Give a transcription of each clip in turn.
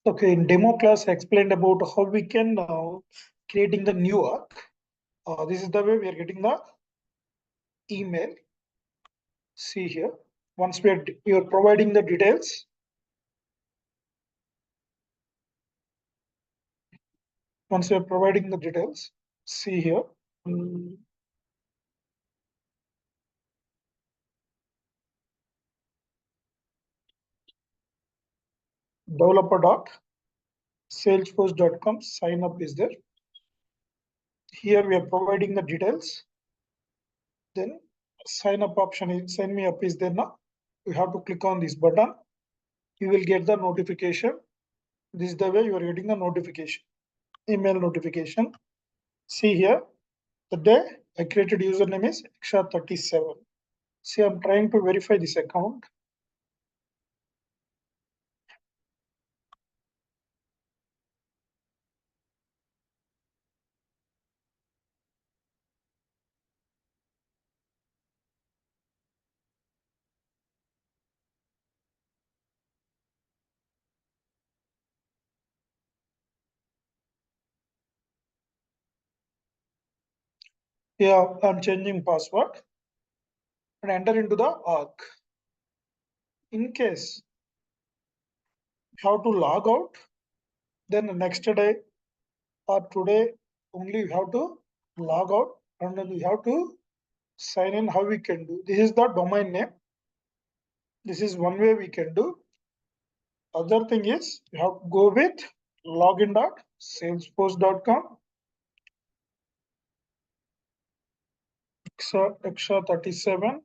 Okay, in demo class, I explained about how we can creating the new arc. This is the way we are getting the email. See here. Once we are providing the details. Once we are providing the details, see here. Developer.salesforce.com sign up is there. Here we are providing the details. Then sign up option is sign me up is there now. You have to click on this button. You will get the notification. This is the way you are getting the notification, email notification. See here, the day I created username is Yaksha 37. See, I'm trying to verify this account. Yeah, I'm changing password and enter into the arc. In case you have to log out, then the next day or today only you have to log out and then you have to sign in. How we can do this is the domain name. This is one way we can do. Other thing is you have to go with login.salesforce.com extra 37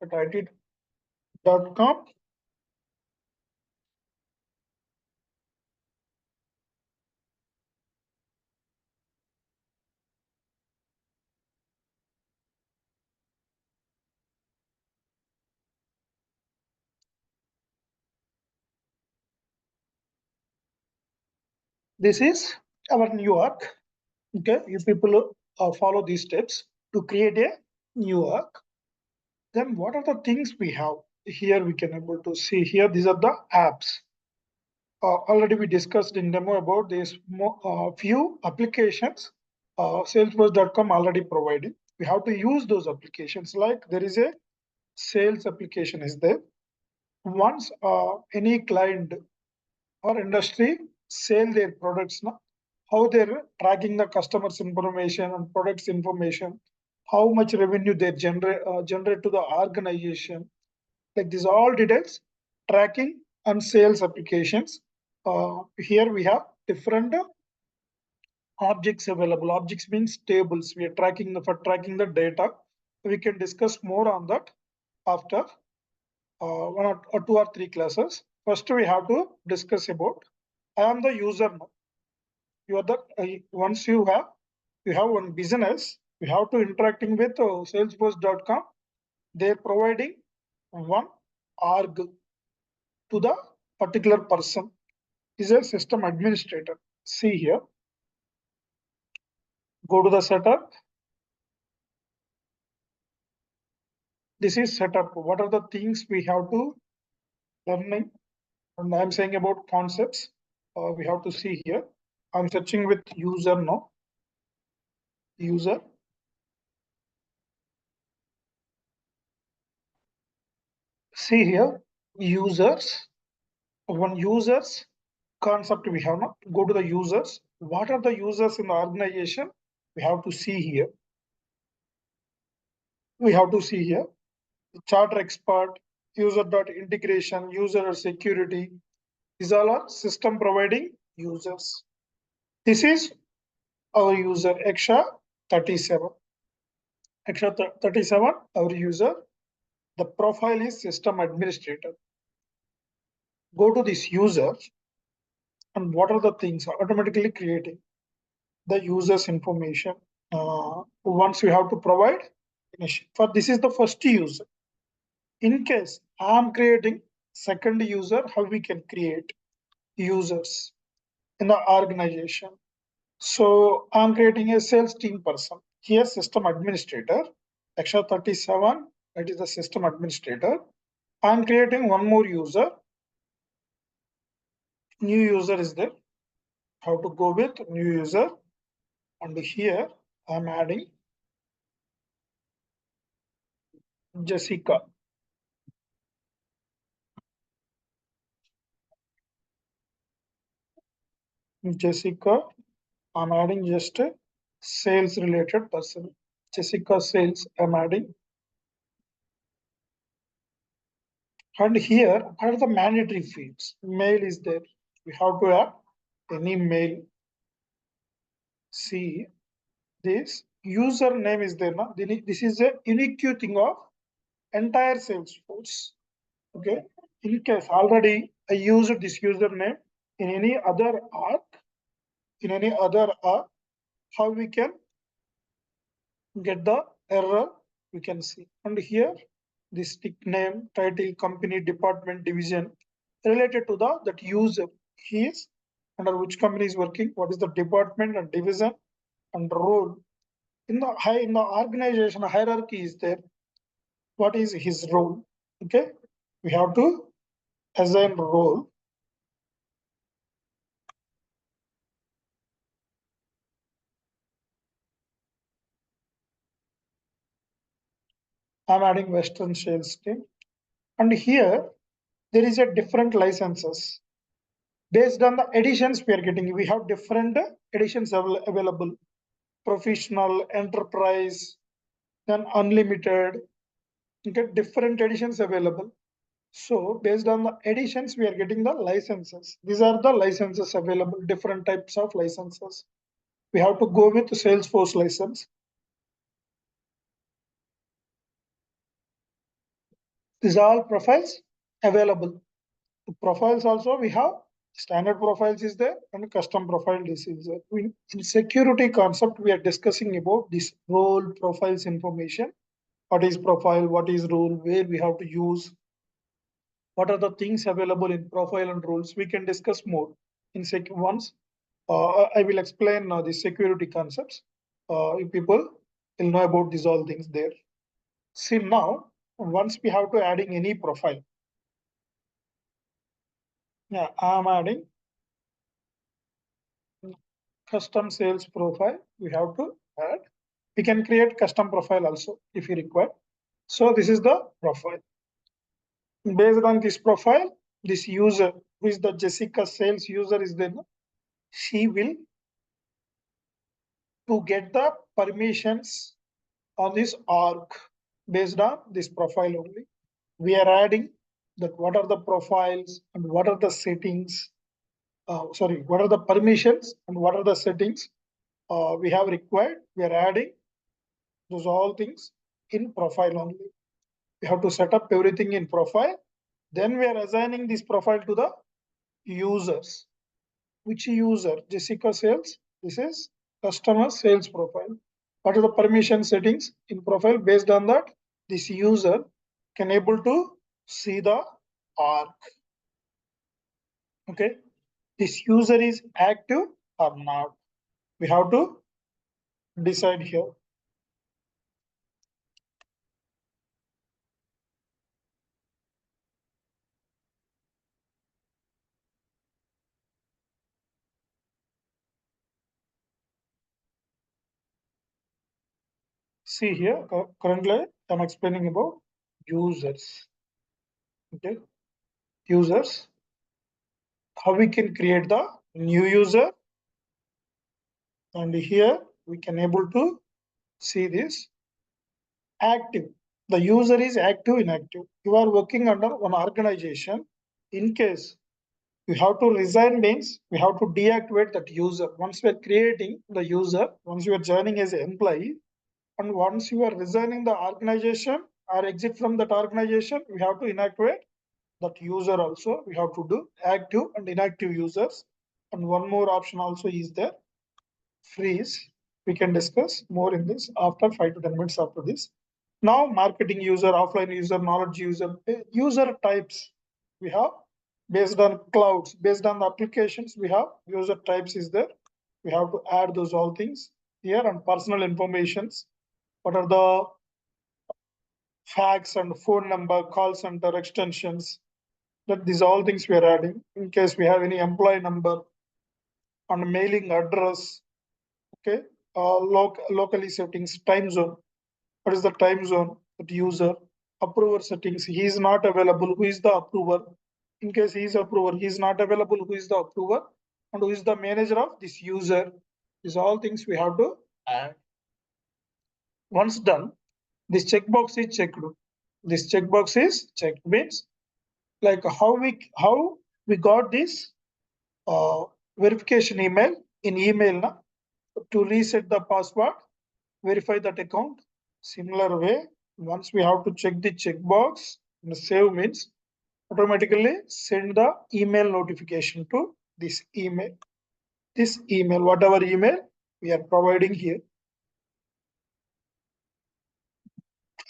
at it.com. This is our new arc. Okay, you people follow these steps to create a new arc. Then what are the things we have here? We can able to see here. These are the apps. Already we discussed in demo about these few applications. Salesforce.com already provided. We have to use those applications. Like there is a sales application is there. Once any client or industry sell their products now, how they're tracking the customers information and products information, how much revenue they generate to the organization, like these all details, tracking and sales applications. Here we have different objects available. Objects means tables. We are tracking for tracking the data. We can discuss more on that after one or two or three classes. First, we have to discuss about I am the user now. You are the once you have one business, you have to interacting with Salesforce.com. They're providing one org to the particular person is a system administrator. See here, go to the setup. This is setup. What are the things we have to learning? And I'm saying about concepts. We have to see here. I'm searching with user now. User. See here, users. One users concept we have now. Go to the users. What are the users in the organization? We have to see here. We have to see here. Charter expert, user dot integration, user security. These all are system providing users. This is our user Yaksha 37. Yaksha 37, our user. The profile is system administrator. Go to this user and what are the things automatically creating the user's information. Once you have to provide for this is the first user. In case I'm creating second user, how we can create users in the organization. So I'm creating a sales team person. Here system administrator, Yaksha 37, that is the system administrator. I'm creating one more user. new user is there. How to go with new user, and here I'm adding Jessica. Jessica, I'm adding just a sales related person. Jessica sales, I'm adding. And here are the mandatory fields. Mail is there. We have to add any mail. See, this username is there now. This is a unique thing of entire Salesforce. Okay. In case already I used this username in any other arc, how we can get the error we can see. And here this tick name, title, company, department, division related to the that user. He is under which company is working, what is the department and division and role. In the organization hierarchy is there. What is his role? Okay. We have to assign role. I'm adding Western sales team. And here there is a different licenses. Based on the editions we are getting, we have different editions available. Professional, enterprise, then unlimited. You get different editions available. So based on the editions, we are getting the licenses. These are the licenses available, different types of licenses. We have to go with the Salesforce license. These are all profiles available. The profiles also we have standard profiles is there and custom profile is there. In security concept, we are discussing about this role profiles information. What is profile, what is role, where we have to use, what are the things available in profile and roles. We can discuss more in once. I will explain the security concepts. If people will know about these all things there. See now, once we have to adding any profile. Yeah, I'm adding custom sales profile. We have to add. We can create custom profile also if you require. So this is the profile. Based on this profile, this user, who is the Jessica sales user, is then she will to get the permissions on this org based on this profile only. We are adding that what are the profiles and what are the settings. What are the permissions and what are the settings we have required. We are adding those all things in profile only. We have to set up everything in profile. Then we are assigning this profile to the users. Which user? Jessica sales. This is customer sales profile. What are the permission settings in profile? Based on that, this user can able to see the arc. Okay. This user is active or not. We have to decide here. See here, currently I'm explaining about users. Okay. Users, how we can create the new user. And here we can able to see this active. The user is active, inactive. You are working under one organization. In case you have to resign means we have to deactivate that user. Once we are creating the user, once you are joining as an employee, and once you are resigning the organization or exit from that organization, we have to inactivate that user also. We have to do active and inactive users. And one more option also is there, freeze. We can discuss more in this after 5 to 10 minutes after this. Now, marketing user, offline user, knowledge user, user types we have based on clouds, based on the applications we have, user types is there. We have to add those all things here and personal informations. What are the fax and phone number, call center extensions, That these all things we are adding. In case we have any employee number and mailing address, okay, locally settings, time zone. What is the time zone? That user approver settings. He is not available. Who is the approver? In case he is approver, he is not available. Who is the approver? And who is the manager of this user? These all things we have to add. Once done, this checkbox is checked. This checkbox is checked means like how we got this uh, verification email in email na, to reset the password, verify that account. Similar way, once we have to check the checkbox, and save means automatically send the email notification to this email. This email, whatever email we are providing here.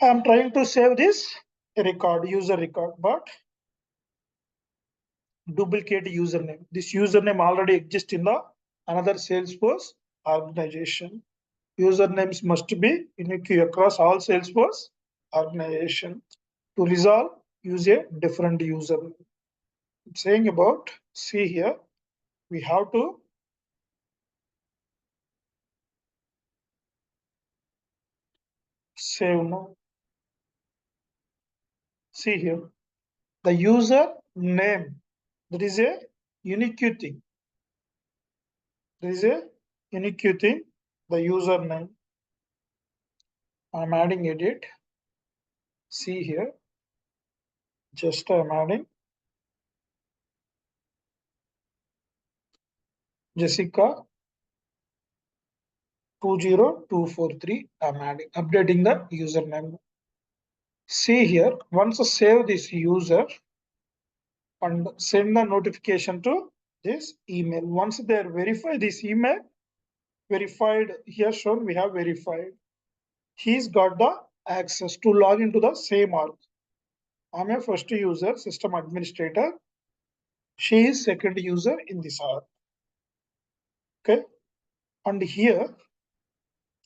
I am trying to save this record, user record, but duplicate username. This username already exists in the another Salesforce organization. Usernames must be unique across all Salesforce organization. To resolve, use a different username. It's saying about, see here, we have to save now. See here, the user name. There is a unique thing. There is a unique thing, the username. I'm adding edit. See here, just I'm adding Jessica 20243. I'm adding, updating the username. See here, once I save this user and send the notification to this email. Once they verify this email, verified here shown, we have verified. He's got the access to log into the same org. I'm a first user, system administrator. She is second user in this org. Okay. And here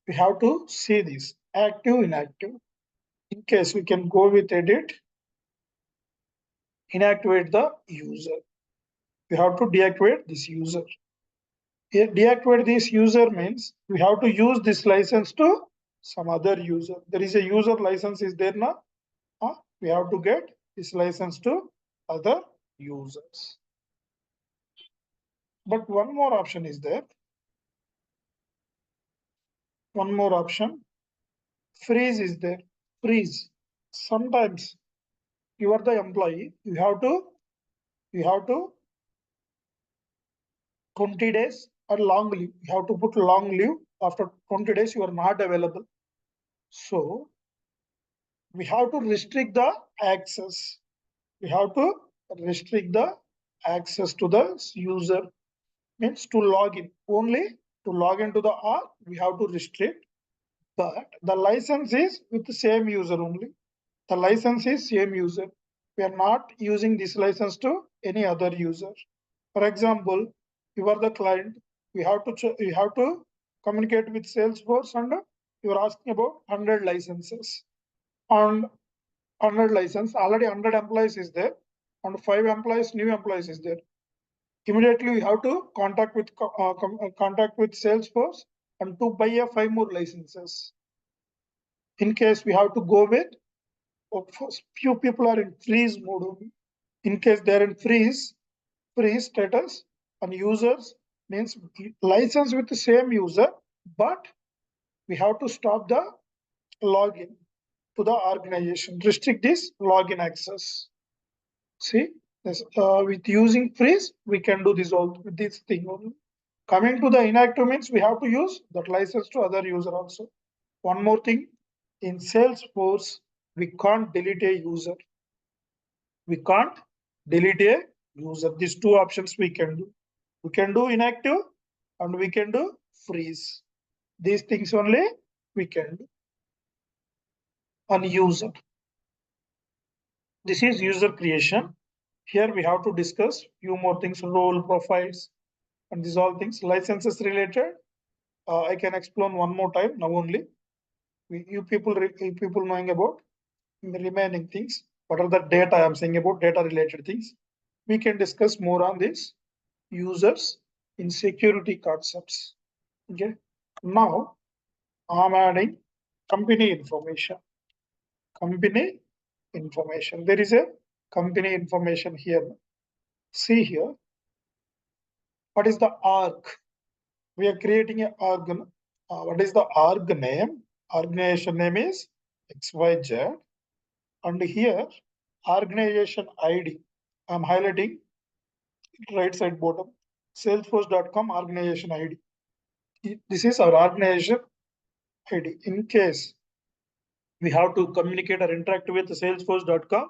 we have to see this active, inactive. In case we can go with edit, inactivate the user. We have to deactivate this user. Here, deactivate this user means we have to use this license to some other user. There is a user license is there now. We have to get this license to other users. But one more option is there. One more option. Freeze is there. Freeze. Sometimes you are the employee. You have to 20 days or long leave. You have to put long leave. After 20 days, you are not available. So we have to restrict the access. We have to restrict the access to the user. Means to log in. Only to log into the R, we have to restrict. But the license is with the same user only. The license is same user. We are not using this license to any other user. For example, you are the client. You have to communicate with Salesforce and you are asking about 100 licenses. On 100 license, already 100 employees is there, and 5 employees, new employees is there. Immediately we have to contact with Salesforce and to buy a 5 more licenses. In case we have to go with, few people are in freeze mode only. In case they're in freeze status, and users means license with the same user, but we have to stop the login to the organization, restrict this login access. See, this, with using freeze, we can do this thing only. Coming to the inactive means we have to use that license to other user also. One more thing, in Salesforce, we can't delete a user. We can't delete a user. These two options we can do. We can do inactive and we can do freeze. These things only we can do. On user. This is user creation. Here we have to discuss few more things, role profiles, and these all things. Licenses related, I can explain one more time now only. You people knowing about the remaining things. What are the data I am saying about data related things? we can discuss more on this users in security concepts. Okay. Now I'm adding company information. Company information. There is a company information here. See here. What is the org? We are creating an org. What is the org name? Organization name is XYZ. And here, organization ID. I'm highlighting right side bottom. Salesforce.com organization ID. This is our organization ID. In case we have to communicate or interact with Salesforce.com,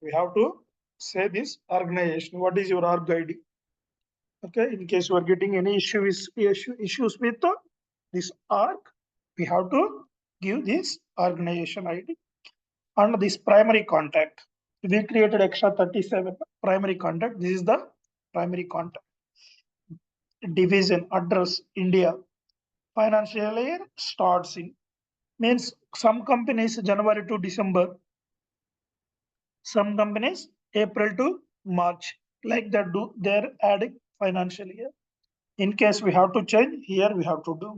we have to say this organization. What is your org ID? Okay, in case you are getting any issues with this org, we have to give this organization ID. And this primary contact. We created extra 37 primary contact. This is the primary contact. Division, address, India. Financial year starts in. Means some companies January to December. Some companies April to March. Like that they're adding financial year. In case we have to change, here we have to do.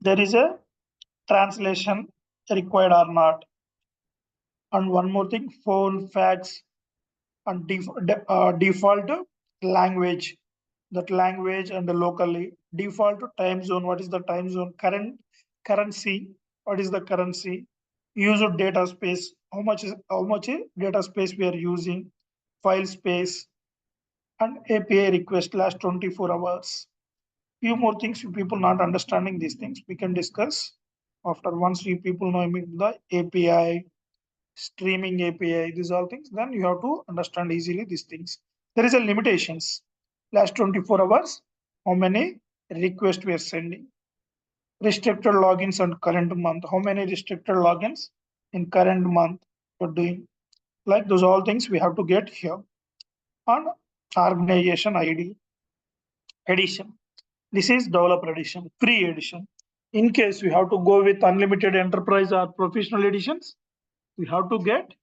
There is a translation required or not. And one more thing, phone, fax, and default language. That language and the locally default time zone. What is the time zone? Currency. What is the currency? Use of data space. How much data space we are using? File space and API request last 24 hours. Few more things. You people not understanding these things, we can discuss after once you people know the API, streaming API, these all things, then you have to understand easily these things. There is a limitations. Last 24 hours, how many requests we are sending. Restricted logins and current month. How many restricted logins in current month we're doing. Like those all things we have to get here. On organization ID edition. This is developer edition, free edition. In case we have to go with unlimited enterprise or professional editions, we have to get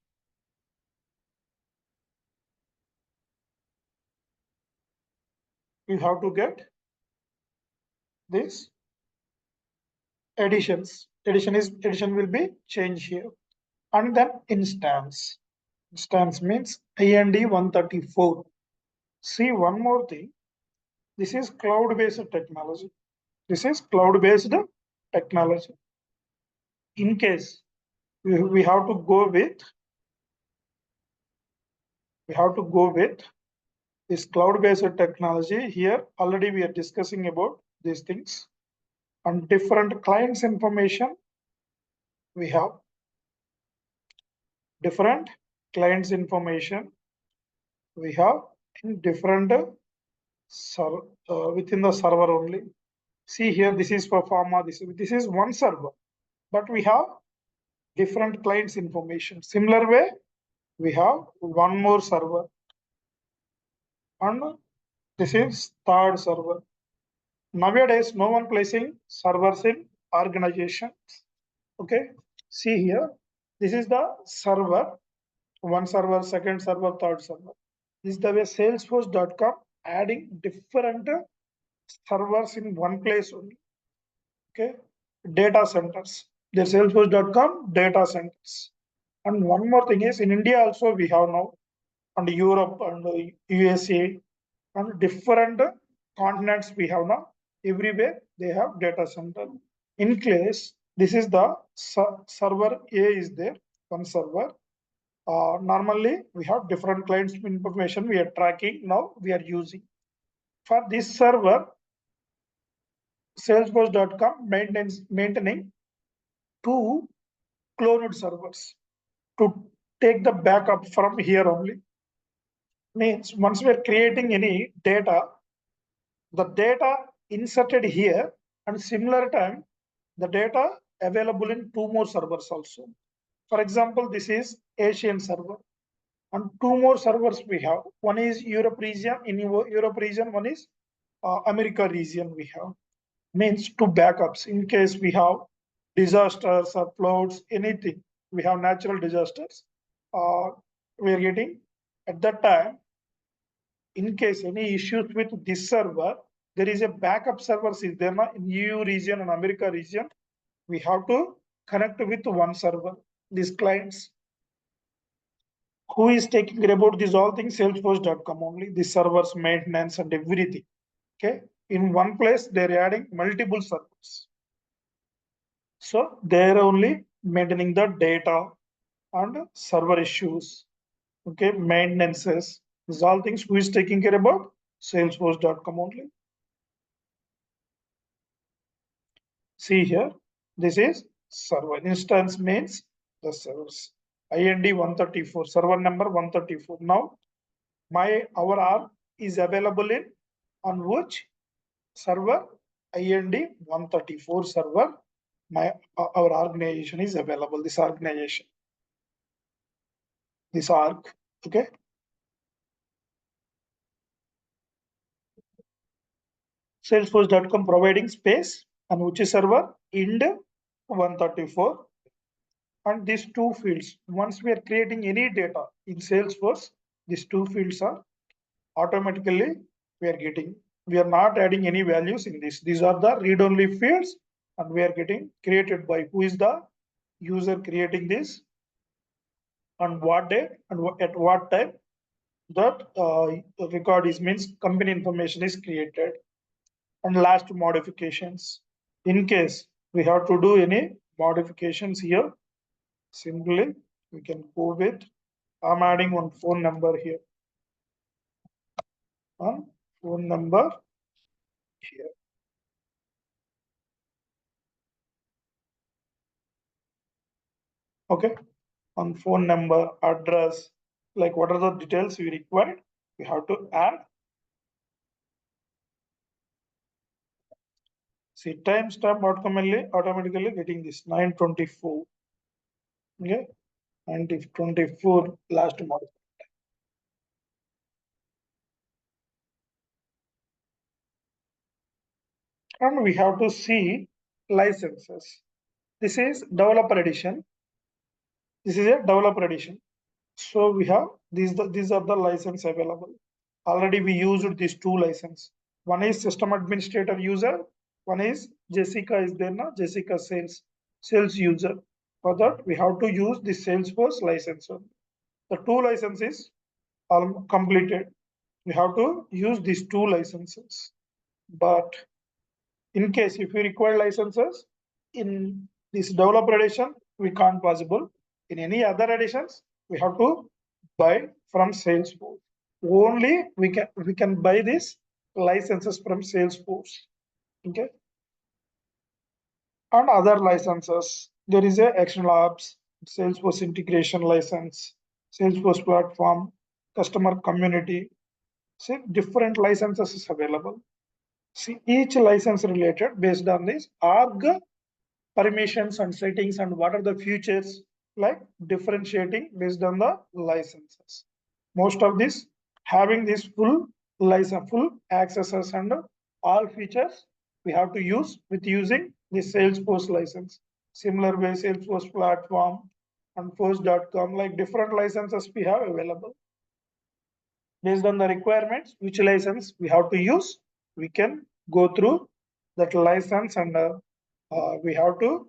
this editions. Edition will be changed here. And then instance. Instance means IND 134. See one more thing. This is cloud-based technology. This is cloud-based technology. In case we have to go with this cloud-based technology. Here already we are discussing about these things. And different clients information, we have different clients information we have in different within the server only. See here, this is for pharma, this is one server, but we have different clients information. Similar way, we have one more server, and this is third server. Nowadays, no one placing servers in organizations. Okay, see here, this is the server, one server, second server, third server. This is the way Salesforce.com adding different servers in one place only. Okay, data centers. The Salesforce.com data centers. And one more thing is in India also we have now, and Europe and USA and different continents we have now. Everywhere they have data center. In case this is the server A is there, one server. Normally we have different clients information we are tracking, now we are using. For this server, Salesforce.com maintaining 2 cloned servers to take the backup from here only. Means once we are creating any data, the data inserted here and similar time, the data available in 2 more servers also. For example, this is Asian server and 2 more servers we have. One is Europe region, in Europe region, one is America region we have. Means 2 backups in case we have disasters or floods, anything. We have natural disasters. We are getting At that time, in case any issues with this server, there is a backup server is there in EU region and America region. We have to connect with one server. These clients who is taking care about these all things, Salesforce.com only, the servers, maintenance, and everything. Okay, in one place they're adding multiple servers. So they're only maintaining the data and server issues. Okay, maintenances. These all things who is taking care about Salesforce.com only. See here, this is server instance means the servers. IND 134, server number 134. Now our R is available in on which server? IND 134 server. Our organization is available. This organization, this org. Okay. Salesforce.com providing space and which is server? IND 134. And these two fields, once we are creating any data in Salesforce, these two fields are automatically we are not adding any values in this. These are the read-only fields and we are getting created by who is the user creating this, on what day and at what time that record is means company information is created. And last, modifications. In case we have to do any modifications here, simply we can go with, I'm adding one phone number here. Phone number here. Okay. On phone number, address, like what are the details we required, we have to add. See, timestamp automatically getting this 924. Okay. And if 24 last model. And we have to see licenses. This is developer edition. This is a developer edition. So we have these are the license available. Already we used these two license. One is system administrator user. One is Jessica is there now. Jessica sales user. For that we have to use the Salesforce license. The two licenses are completed. We have to use these two licenses. But in case if we require licenses in this developer edition, we can't possible. In any other editions, we have to buy from Salesforce. Only we can buy these licenses from Salesforce. Okay. And other licenses, there is a Action Labs, Salesforce integration license, Salesforce platform, customer community. See, different licenses is available. See, each license related based on this org permissions and settings and what are the features, like differentiating based on the licenses. Most of this having this full license, full accesses and all features we have to use with using the Salesforce license. Similar way, Salesforce platform and force.com, like different licenses we have available. Based on the requirements, which license we have to use, we can go through that license and we have to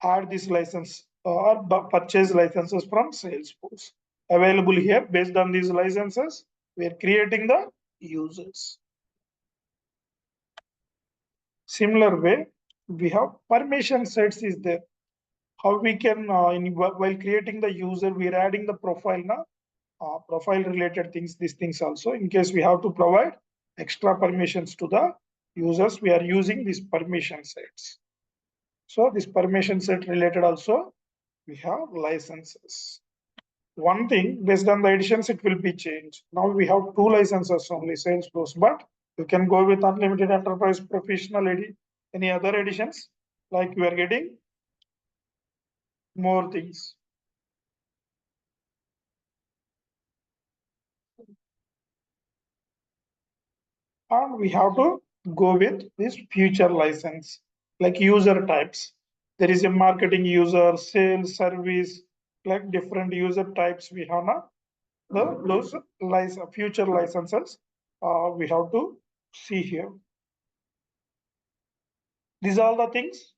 add this license or purchase licenses from Salesforce. Available here, based on these licenses, we are creating the users. Similar way, we have permission sets is there. How we can, while creating the user, we are adding the profile now. Profile related things, these things also, in case we have to provide extra permissions to the users, we are using these permission sets. So this permission set related also, we have licenses. One thing, based on the editions, it will be changed. Now we have two licenses only, Salesforce, but you can go with unlimited enterprise professional any other editions, like we are getting more things. And we have to go with this future license, like user types. There is a marketing user, sales, service, like different user types we have now. those future licenses we have to see here. These are the things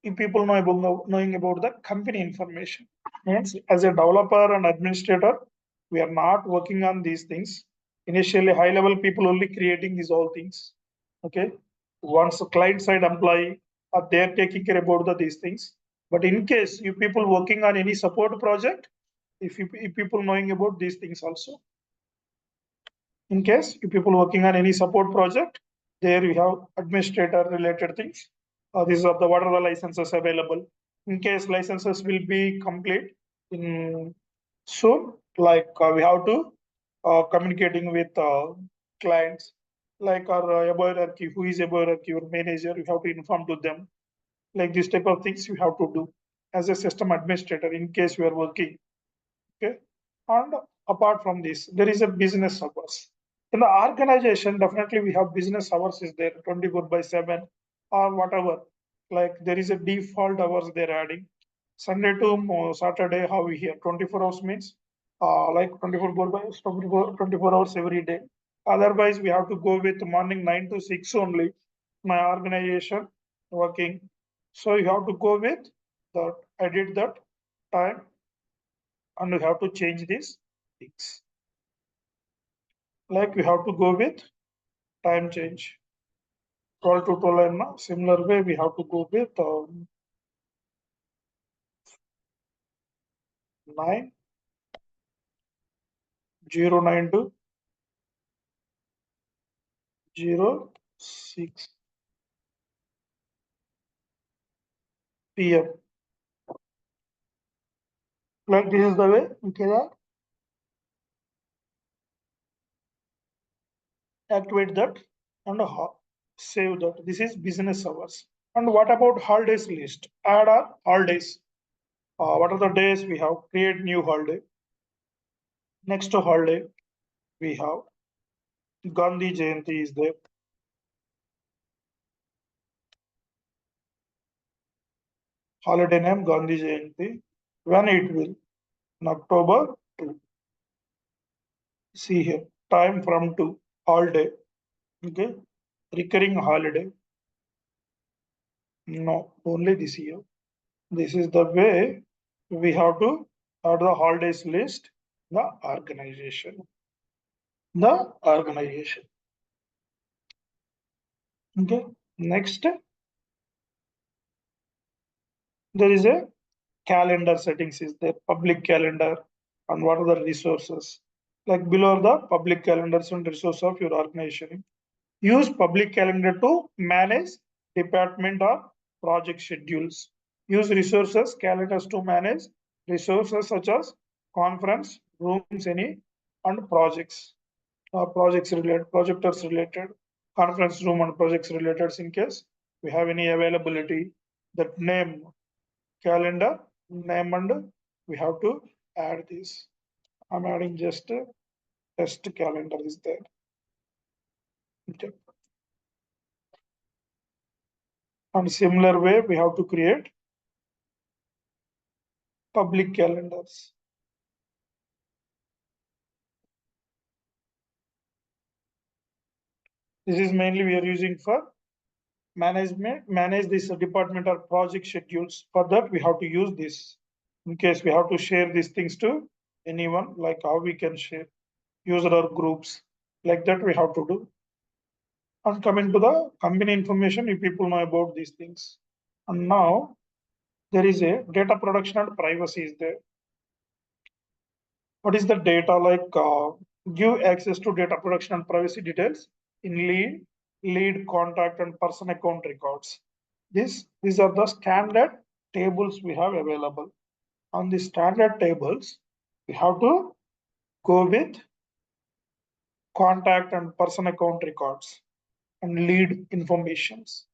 if people knowing about the company information. Means as a developer and administrator, we are not working on these things. Initially, high level people only creating these all things. Okay. Once a client side employee, they're taking care about these things. But in case you people working on any support project, if people knowing about these things also, in case you people working on any support project, there you have administrator related things. These are the what are the licenses available. In case licenses will be complete in soon, like we have to communicating with clients, like our above hierarchy, who is above hierarchy, your manager, you have to inform to them. Like this type of things you have to do as a system administrator in case you are working. Okay. And apart from this, there is a business hours. In the organization, definitely we have business hours is there 24 by 7 or whatever. Like there is a default hours they're adding. Sunday to Saturday, how we hear 24 hours means like 24 hours every day. Otherwise, we have to go with morning 9 to 6 only. My organization working. So you have to go with that. I did that time and we have to change these things. Like we have to go with time change. 12 to 12 and similar way we have to go with 9 09 to 06 p.m. Like this is the way we can activate that and save that. This is business hours. And what about holidays list? Add our holidays. What are the days we have? Create new holiday. Next to holiday, we have Gandhi Jayanti is there. Holiday name Gandhi Jayanti. When it will? In October 2. See here, time from 2, holiday. Okay. Recurring holiday. No, only this year. This is the way we have to add the holidays list, the organization. The organization. Okay. Next, there is a calendar settings is there, public calendar, and what are the resources. Like below the public calendars and resource of your organization. Use public calendar to manage department or project schedules. Use resources calendars to manage resources such as conference rooms, any and projects. Projects related, projectors related, conference room and projects related in case we have any availability. That name calendar name and we have to add this. I'm adding just a test calendar is there. Okay. And similar way we have to create public calendars. This is mainly we are using for manage this department or project schedules. For that, we have to use this. In case we have to share these things to anyone, like how we can share user or groups, like that we have to do. And coming to the company information, if people know about these things. And now there is a data production and privacy is there. What is the data like? Give access to data production and privacy details in lead contact and person account records. These are the standard tables we have available. On the standard tables, we have to go with contact and person account records and lead informations.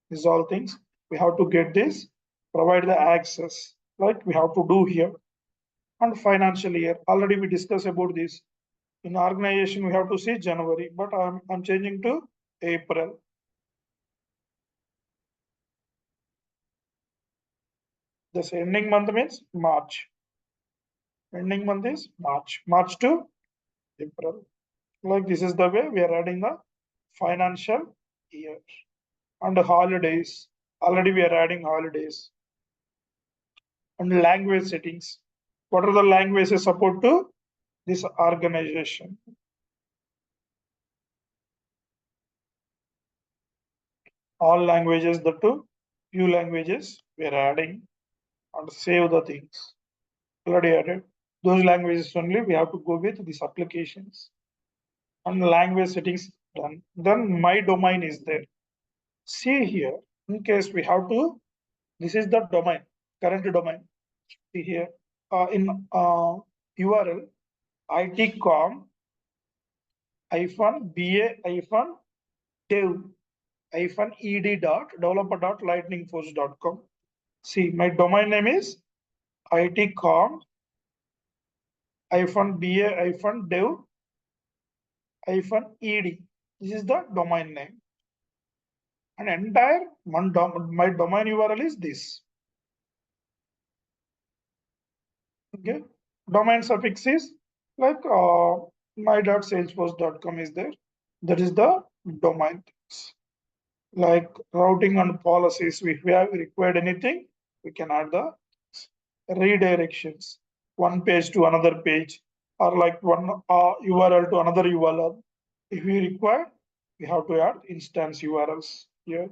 These all things we have to get this, provide the access, like we have to do here. And financial year, already we discussed about this. In organization, we have to see January, but I'm changing to April. This ending month means March. Ending month is March. March to April. Like this is the way we are adding the financial year. And holidays. Already we are adding holidays. And language settings. What are the languages support to this organization? All languages, the two few languages we are adding and save the things. Already added. Those languages only we have to go with these applications. And language settings done. Then my domain is there. See here, in case we have to, this is the domain, current domain. See here, in URL, itcom ba dev ed developer.lightningforce.com. See, my domain name is itcom ba dev ed. This is the domain name. And entire my domain URL is this. Okay. Domain suffix is like my.salesforce.com is there. That is the domain. Like routing and policies, if we have required anything, we can add the redirections, one page to another page, or like one URL to another URL. If we require, we have to add instance URLs here.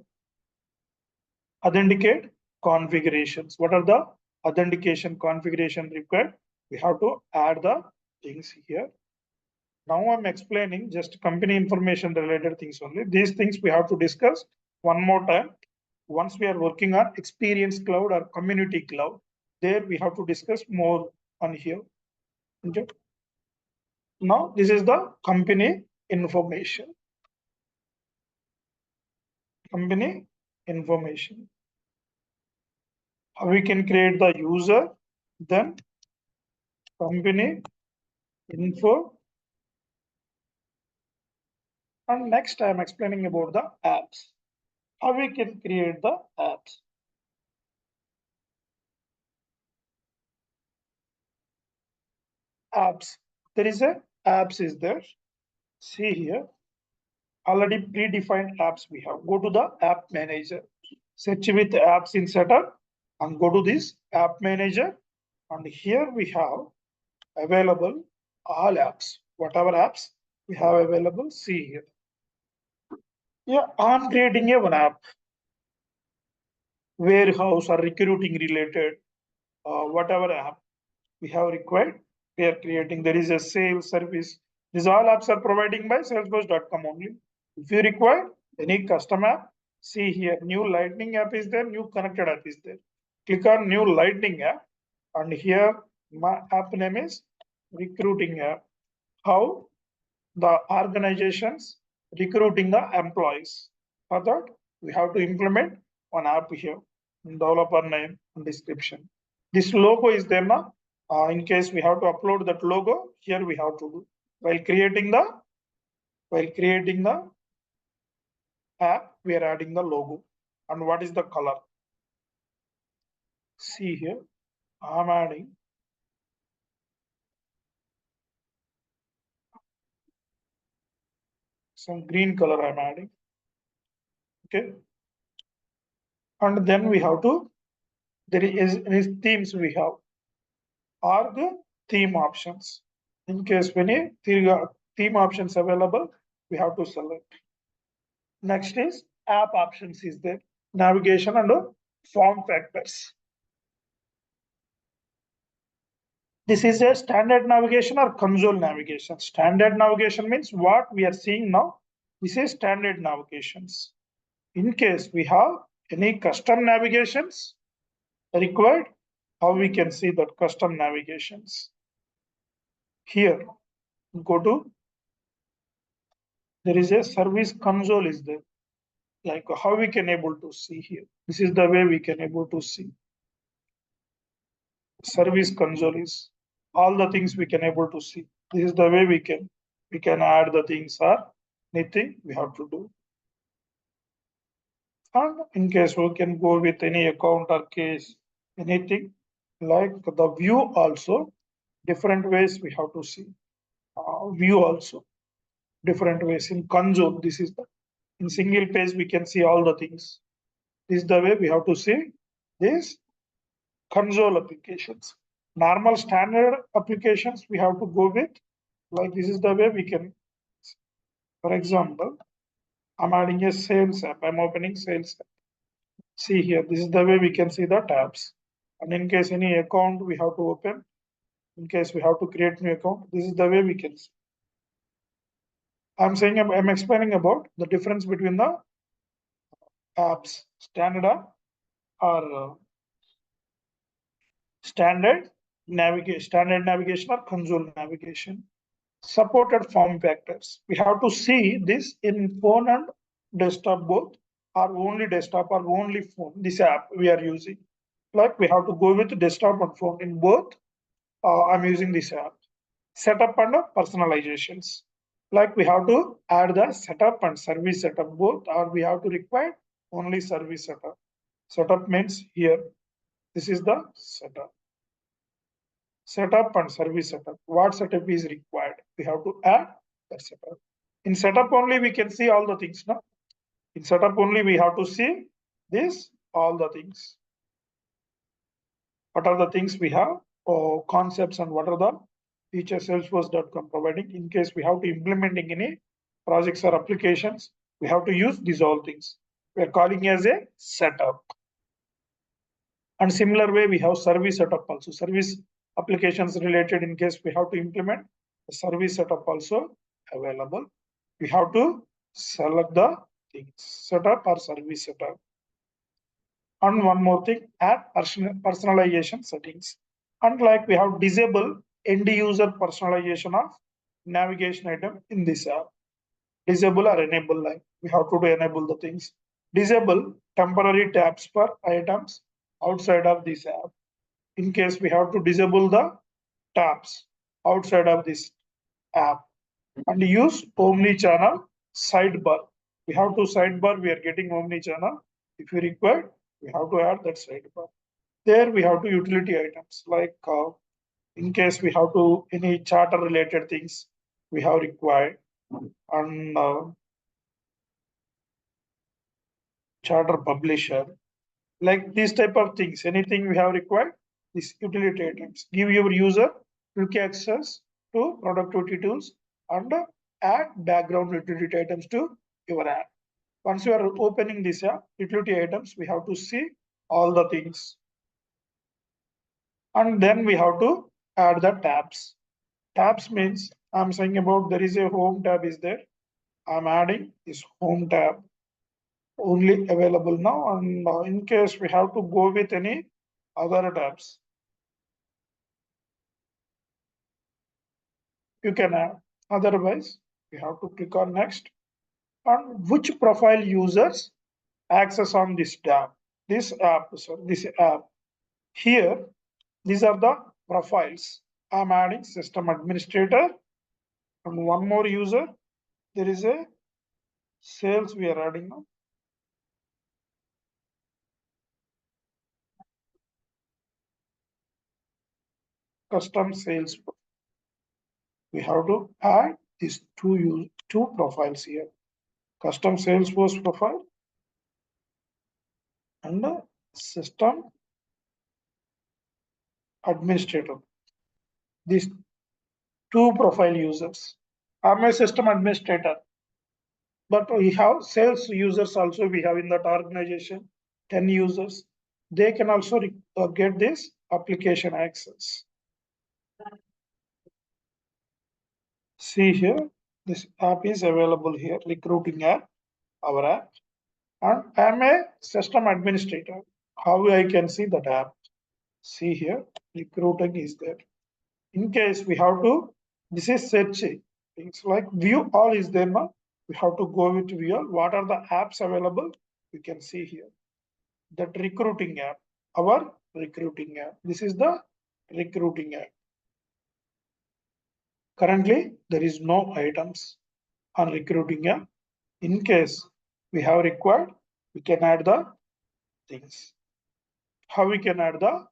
Authenticate configurations. What are the authentication configuration required? We have to add the things here. Now I'm explaining just company information related things only. These things we have to discuss one more time. Once we are working on experience cloud or community cloud, there we have to discuss more on here. Okay. Now this is the company information. Company information. How we can create the user, then company info. And next I'm explaining about the apps. How we can create the apps. Apps. There is a apps is there. See here. Already predefined apps we have. Go to the app manager. Search with apps in setup and go to this app manager. And here we have available all apps. Whatever apps we have available, see here. Yeah, I'm creating a one app, warehouse or recruiting related, whatever app we have required, we are creating. There is a sales service. These all apps are providing by Salesforce.com only. If you require any custom app, see here, new Lightning app is there, new connected app is there. Click on new Lightning app, and here my app name is recruiting app. How the organizations recruiting the employees. For that, we have to implement one app here, developer name and description. This logo is there now. In case we have to upload that logo, here we have to do. While creating the app, we are adding the logo. And what is the color? See here, I'm adding some green color I'm adding. Okay. And then we have to, there is themes we have, are the theme options. In case any theme options available, we have to select. Next is app options is there, navigation and form factors. This is a standard navigation or console navigation. Standard navigation means what we are seeing now. This is standard navigations. In case we have any custom navigations required, how we can see that custom navigations. Here, go to, there is a service console is there. Like how we can able to see here. This is the way we can able to see. Service console is all the things we can able to see. This is the way we can add the things or anything we have to do. And in case we can go with any account or case, anything like the view also. different ways we have to see. View also, different ways. In console, this is the, in single page, we can see all the things. This is the way we have to see this console applications. Normal standard applications, we have to go with, like this is the way we can, for example, I'm adding a sales app, I'm opening sales app. See here, this is the way we can see the tabs. And in case any account we have to open, in case we have to create new account, this is the way we can see. I'm explaining about the difference between the apps, standard app or standard navigation or console navigation. Supported form factors. We have to see this in phone and desktop both, or only desktop or only phone. This app we are using. Like we have to go with desktop and phone in both. I'm using this app. Setup and personalizations. Like we have to add the setup and service setup both, or we have to require only service setup. Setup means here, this is the setup. Setup and service setup. What setup is required? We have to add that setup. In setup only we can see all the things. No? In setup only we have to see this, all the things. What are the things we have? Or concepts and what are the features Salesforce.com providing. In case we have to implementing any projects or applications, we have to use these all things. We are calling as a setup. And similar way we have service setup also. Service applications related in case we have to implement the service setup also available. We have to select the things, setup or service setup. And one more thing, add personalization settings. And like we have disable end user personalization of navigation item in this app. Disable or enable, like we have to enable the things. Disable temporary tabs for items outside of this app. In case we have to disable the tabs outside of this app and use omni-channel sidebar. We have to sidebar, we are getting omni-channel. If you require, we have to add that sidebar. There we have to utility items like in case we have to any charter related things we have required and charter publisher, like these type of things, anything we have required, these utility items. Give your user quick access to productivity tools and add background utility items to your app. Once you are opening this app, utility items, we have to see all the things. And then we have to add the tabs. Tabs means I'm saying about there is a home tab is there. I'm adding this home tab only available now. And in case we have to go with any other tabs, you can add. Otherwise, we have to click on next. And which profile users access on this tab, this app. Here, these are the profiles. I'm adding system administrator and one more user. There is a sales we are adding now. Custom sales. We have to add these two profiles here. Custom Salesforce profile and system administrator. These two profile users. I'm a system administrator, but we have sales users also. We have in that organization 10 users. They can also get this application access. See here, this app is available here, recruiting app, our app. And I'm a system administrator. How I can see that app? See here, recruiting is there. In case we have to, this is searching. Things like view all is there now. We have to go with view all. What are the apps available? We can see here. That recruiting app, our recruiting app. This is the recruiting app. Currently, there is no items on recruiting app. In case we have required, we can add the things. How we can add the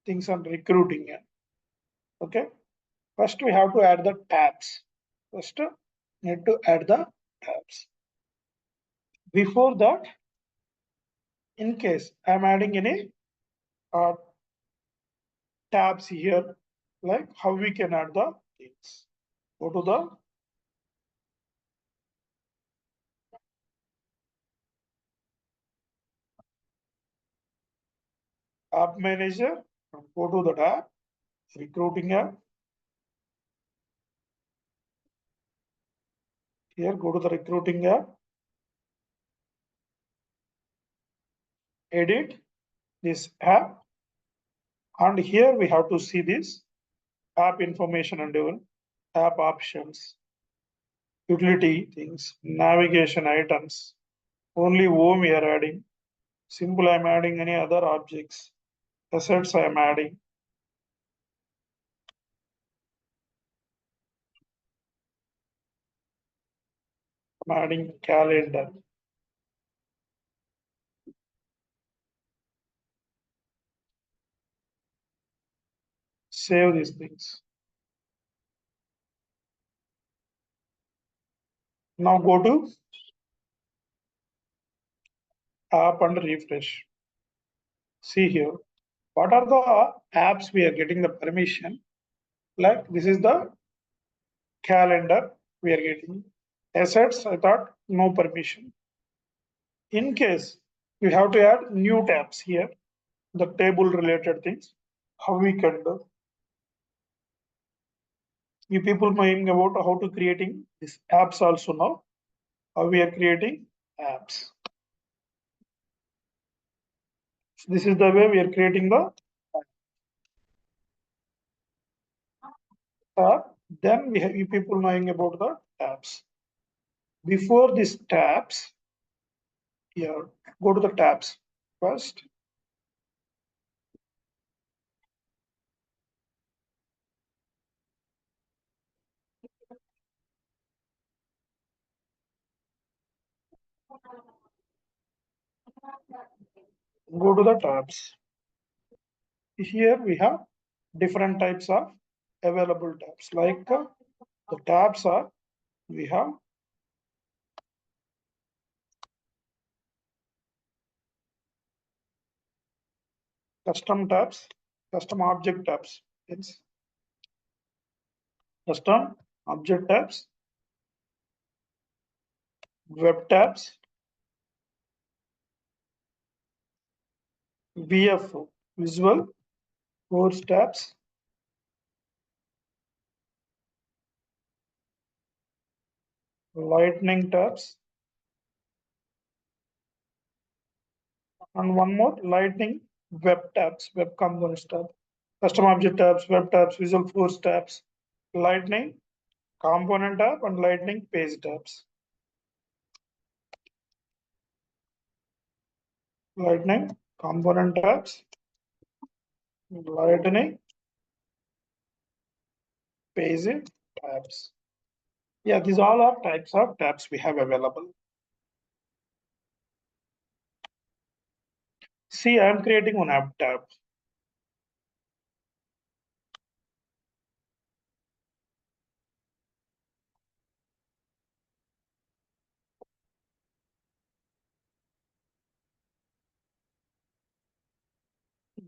things on recruiting app? Okay. First, we have to add the tabs. First, need to add the tabs. Before that, in case I'm adding any uh, tabs here, like how we can add the things. Go to the app manager, and go to the tab, recruiting app. Here, go to the recruiting app, edit this app, and here we have to see this app information and even app options, utility things, navigation items. Only home we are adding. Simple, I'm adding any other objects. Assets I am adding. I'm adding calendar. Save these things. Now go to app and refresh. See here. What are the apps we are getting the permission? Like this is the calendar we are getting. Assets, I thought no permission. In case we have to add new tabs here, the table related things, how we can do. You people knowing about how to creating these apps also now. How we are creating apps. So this is the way we are creating the app. Then we have you people knowing about the tabs. Before these tabs, here, go to the tabs first. Go to the tabs. Here we have different types of available tabs. Like the tabs are, we have custom tabs, custom object tabs. It's custom object tabs, web tabs, VF, visual force tabs, lightning tabs, and one more lightning web tabs, web components tab, custom object tabs, web tabs, visual force tabs, lightning component tab, and lightning page tabs. Lightning component tabs, lightning page tabs. Yeah, these all are types of tabs we have available. See, I am creating one app tab.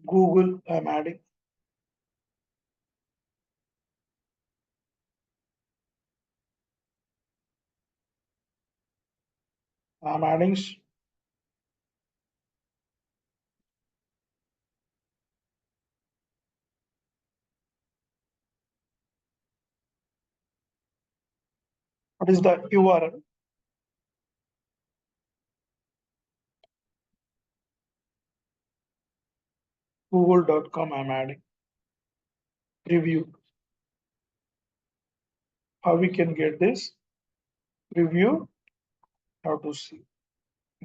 Google, I'm adding. I'm adding. What is the URL? Google.com. I'm adding. Review. How we can get this? Review. How to see.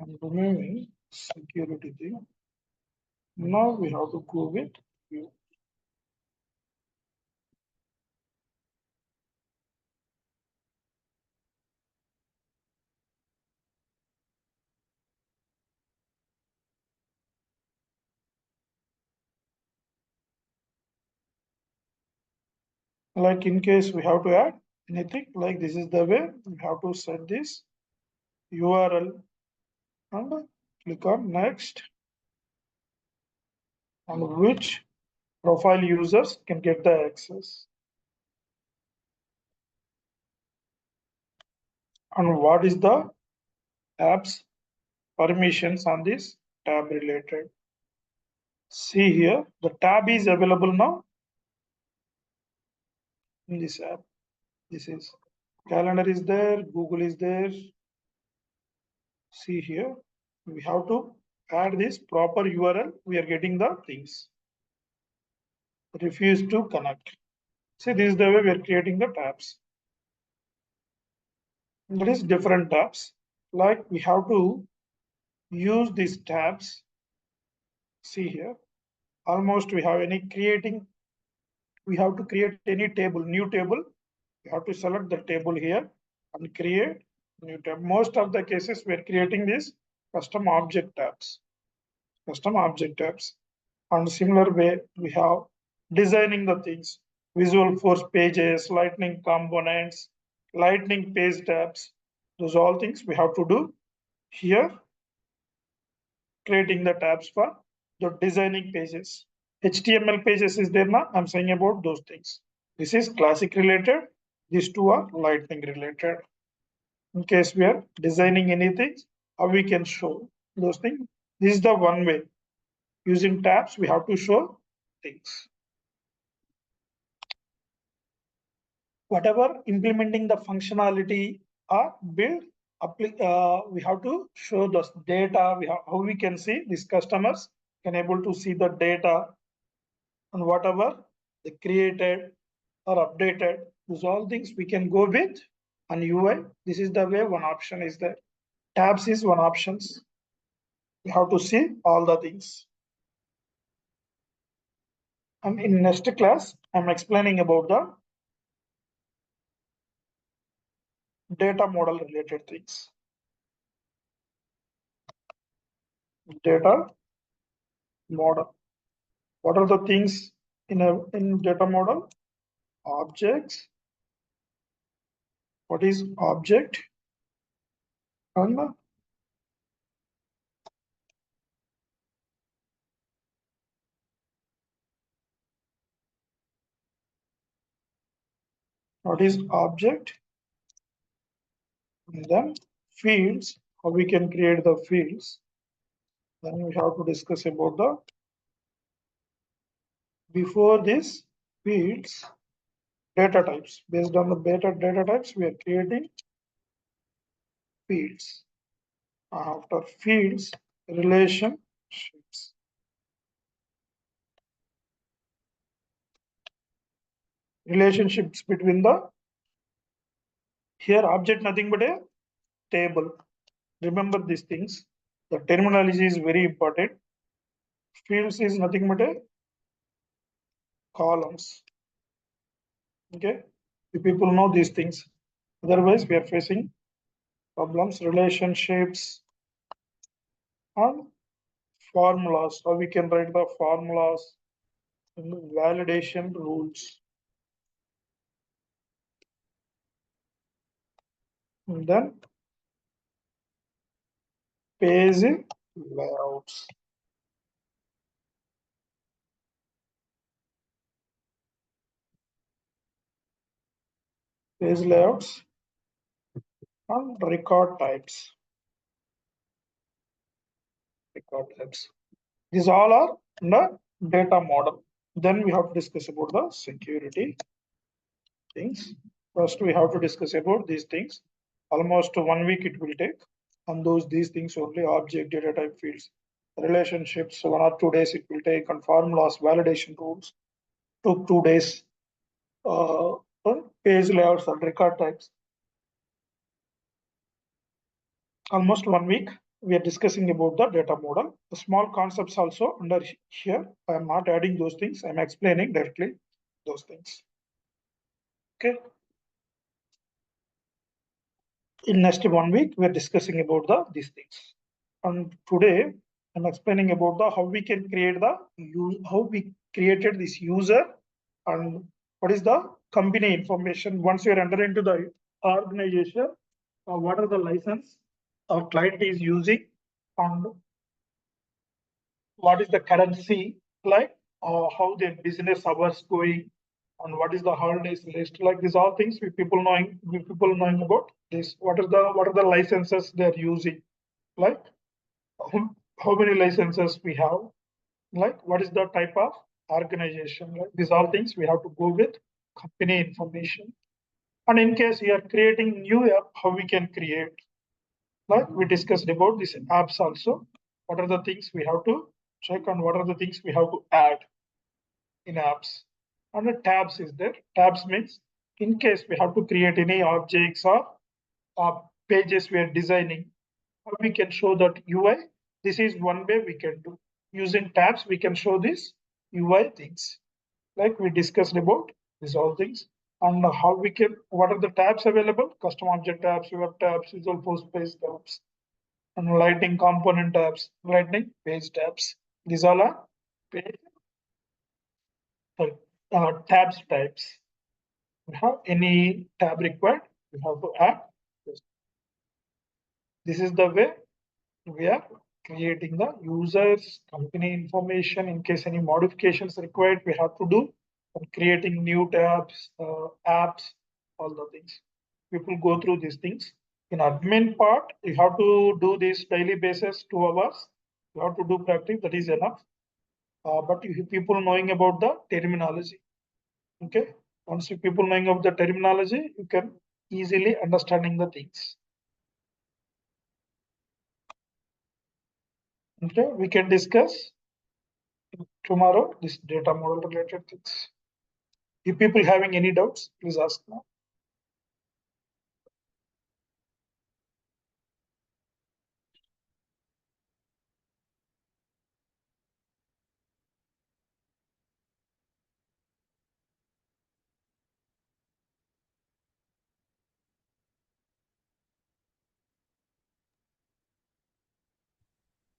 I'm removing security thing. Now we have to go with view. Like in case we have to add anything, like this is the way we have to set this URL and click on next, and which profile users can get the access. And what is the tabs permissions on this tab related. See here, the tab is available now in this app. This is calendar is there, Google is there. See here, we have to add this proper URL. We are getting the things. Refuse to connect. See, this is the way we are creating the tabs. That is different tabs. Like we have to use these tabs. See here, almost we have any creating. We have to create any table, new table. We have to select the table here and create new tab. Most of the cases we are creating these custom object tabs. Custom object tabs. And similar way we have designing the things. Visual Force pages, lightning components, lightning page tabs. Those all things we have to do here, creating the tabs for the designing pages. HTML pages is there now. I'm saying about those things. This is classic related. These two are lightning related. In case we are designing anything, how we can show those things. This is the one way. Using tabs, we have to show things. Whatever implementing the functionality or build, we have to show the data. How we can see these customers can able to see the data and whatever they created or updated. These all things we can go with an UI. This is the way one option is there. Tabs is one options. We have to see all the things. And in next class, I'm explaining about the data model related things. Data model. What are the things in data model? Objects. What is object? And what is object? And then fields. How we can create the fields. Then we have to discuss about the before this fields data types. Based on the data types, we are creating fields. After fields, relationships. Relationships between the here object nothing but a table. Remember these things. The terminology is very important. Fields is nothing but a columns. Okay, the people know these things. Otherwise, we are facing problems. Relationships and formulas. How we can write the formulas and validation rules. And then page layouts. Page layouts and record types. Record types. These all are in the data model. Then we have to discuss about the security things. First, we have to discuss about these things. Almost 1 week it will take. And these things only object data type fields. Relationships, 1 or 2 days it will take, and formulas, validation rules took 2 days. Uh, Page layouts and record types. Almost 1 week we are discussing about the data model. The small concepts also under here. I am not adding those things. I am explaining directly those things. Okay. In next 1 week, we are discussing about these things. And today, I'm explaining about how we can create how we created this user and what is the company information. Once you're entering into the organization, what are the license our client is using, and what is the currency like, how their business hours going, and what is the holidays list. Like these all things we people knowing about this. What are the licenses they're using? Like how many licenses we have? Like what is the type of organization? Like these all things we have to go with company information. And in case we are creating new app, how we can create? Like we discussed about these apps also. What are the things we have to check, and what are the things we have to add in apps? And the tabs is there. Tabs means in case we have to create any objects or pages we are designing, how we can show that UI. This is one way we can do. Using tabs, we can show this UI things. Like we discussed about these all things. And how we can, what are the tabs available? Custom object tabs, web tabs, Visual Force page tabs, and Lightning component tabs, Lightning page tabs. These all are page, sorry, tabs types. We have any tab required, we have to add this. This is the way we are creating the users company information. In case any modifications required, we have to do, and creating new tabs, apps, all the things. People go through these things. In admin part, you have to do this daily basis, 2 hours. You have to do practice, that is enough. But you people knowing about the terminology. Okay. Once you people knowing about the terminology, you can easily understanding the things. Okay, we can discuss tomorrow this data model related things. If people having any doubts, please ask now.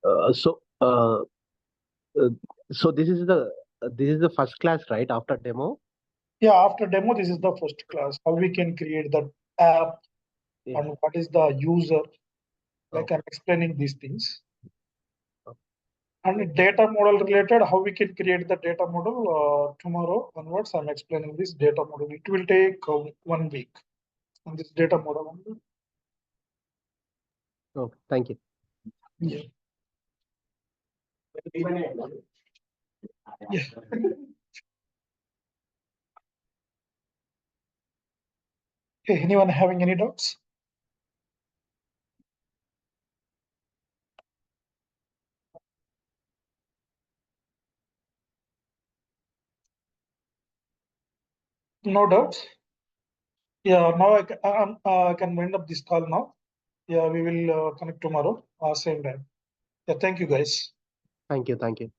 Uh, so uh, uh, so this is the first class, right? After demo. Yeah, after demo, this is the first class. How we can create the app, Yeah. and what is the user. Like Okay. I'm explaining these things. Okay. And data model related, how we can create the data model tomorrow onwards. I'm explaining this data model. It will take 1 week on this data model. Okay. Thank you. Yeah. Yeah. Hey, anyone having any doubts? No doubts. Yeah, now I can wind up this call now. Yeah, we will connect tomorrow, same time. Yeah, thank you guys. Thank you. Thank you.